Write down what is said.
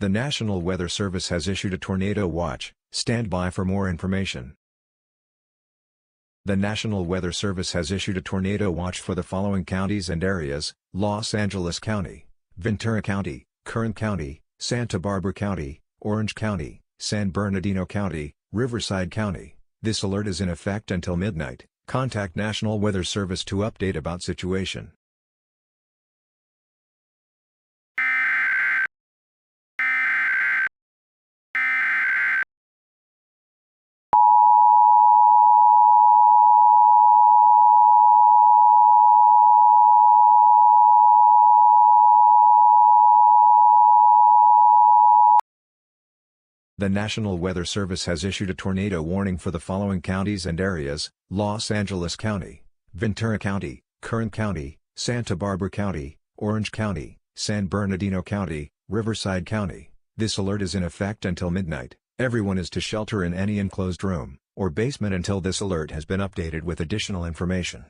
The National Weather Service has issued a tornado watch. Stand by for more information. The National Weather Service has issued a tornado watch for the following counties and areas: Los Angeles County, Ventura County, Kern County, Santa Barbara County, Orange County, San Bernardino County, Riverside County. This alert is in effect until midnight. Contact National Weather Service to update about situation. The National Weather Service has issued a tornado warning for the following counties and areas: Los Angeles County, Ventura County, Kern County, Santa Barbara County, Orange County, San Bernardino County, Riverside County. This alert is in effect until midnight. Everyone is to shelter in any enclosed room or basement until this alert has been updated with additional information.